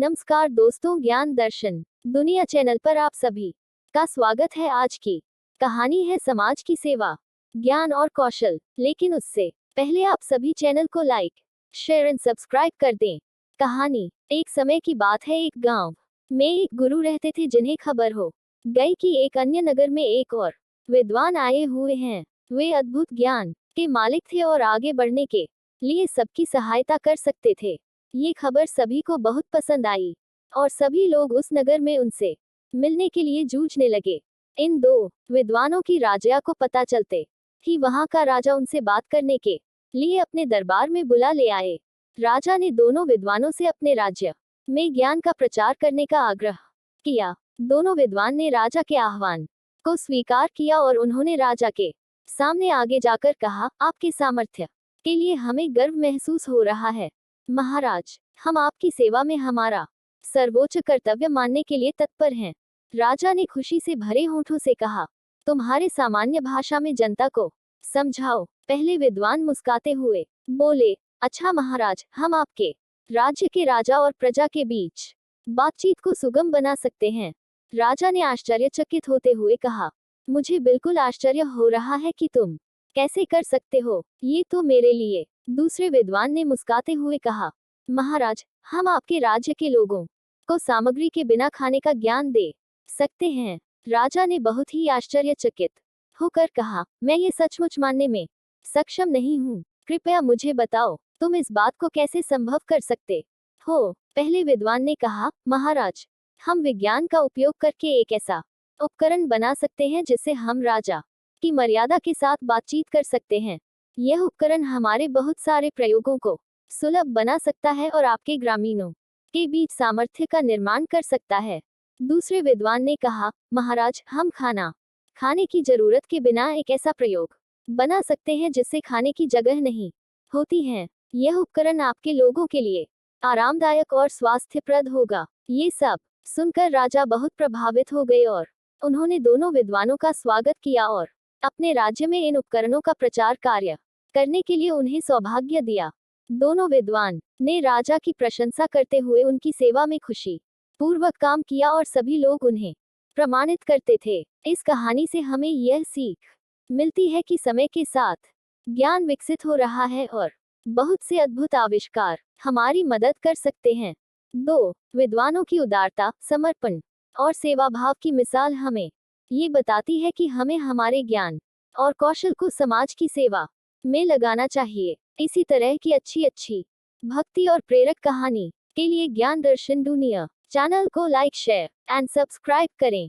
नमस्कार दोस्तों, ज्ञान दर्शन दुनिया चैनल पर आप सभी का स्वागत है। आज की कहानी है समाज की सेवा, ज्ञान और कौशल। लेकिन उससे पहले आप सभी चैनल को लाइक, शेयर एंड सब्सक्राइब कर दें। कहानी। एक समय की बात है। एक गांव में एक गुरु रहते थे जिन्हें खबर हो गई कि एक अन्य नगर में एक और विद्वान आए हुए हैं। वे अद्भुत ज्ञान के मालिक थे और आगे बढ़ने के लिए सबकी सहायता कर सकते थे। ये खबर सभी को बहुत पसंद आई और सभी लोग उस नगर में उनसे मिलने के लिए जूझने लगे। इन दो विद्वानों की राजा को पता चलते ही वहां का राजा उनसे बात करने के लिए अपने दरबार में बुला ले आए। राजा ने दोनों विद्वानों से अपने राज्य में ज्ञान का प्रचार करने का आग्रह किया। दोनों विद्वान ने राजा के आह्वान को स्वीकार किया और उन्होंने राजा के सामने आगे जाकर कहा, आपके सामर्थ्य के लिए हमें गर्व महसूस हो रहा है। महाराज, हम आपकी सेवा में हमारा सर्वोच्च कर्तव्य मानने के लिए तत्पर हैं। राजा ने खुशी से भरे होठों से कहा, तुम्हारे सामान्य भाषा में जनता को समझाओ। पहले विद्वान मुस्कुराते हुए बोले, अच्छा महाराज, हम आपके राज्य के राजा और प्रजा के बीच बातचीत को सुगम बना सकते हैं। राजा ने आश्चर्यचकित होते हुए कहा, मुझे बिल्कुल आश्चर्य हो रहा है कि तुम कैसे कर सकते हो। ये तो मेरे लिए। दूसरे विद्वान ने मुस्कुराते हुए कहा, महाराज, हम आपके राज्य के लोगों को सामग्री के बिना खाने का ज्ञान दे सकते हैं। राजा ने बहुत ही आश्चर्यचकित होकर कहा, मैं ये सचमुच मानने में सक्षम नहीं हूँ। कृपया मुझे बताओ, तुम इस बात को कैसे संभव कर सकते हो। पहले विद्वान ने कहा, महाराज, हम विज्ञान का उपयोग करके एक ऐसा उपकरण बना सकते हैं जिससे हम राजा की मर्यादा के साथ बातचीत कर सकते हैं। यह उपकरण हमारे बहुत सारे प्रयोगों को सुलभ बना सकता है और आपके ग्रामीणों के बीच सामर्थ्य का निर्माण कर सकता है। दूसरे विद्वान ने कहा, महाराज, हम खाना खाने की जरूरत के बिना एक ऐसा प्रयोग बना सकते हैं जिससे खाने की जगह नहीं होती है। यह उपकरण आपके लोगों के लिए आरामदायक और स्वास्थ्यप्रद होगा। ये सब सुनकर राजा बहुत प्रभावित हो गए और उन्होंने दोनों विद्वानों का स्वागत किया और अपने राज्य में इन उपकरणों का प्रचार कार्य करने के लिए उन्हें सौभाग्य दिया। दोनों विद्वान ने राजा की प्रशंसा करते हुए उनकी सेवा में खुशी पूर्वक काम किया और सभी लोग उन्हें प्रमाणित करते थे। इस कहानी से हमें यह सीख मिलती है कि समय के साथ ज्ञान विकसित हो रहा है और बहुत से अद्भुत आविष्कार हमारी मदद कर सकते हैं। दो विद्वानों की उदारता, समर्पण और सेवा भाव की मिसाल हमें ये बताती है कि हमें हमारे ज्ञान और कौशल को समाज की सेवा में लगाना चाहिए। इसी तरह की अच्छी भक्ति और प्रेरक कहानी के लिए ज्ञान दर्शन दुनिया चैनल को लाइक, शेयर एंड सब्सक्राइब करें।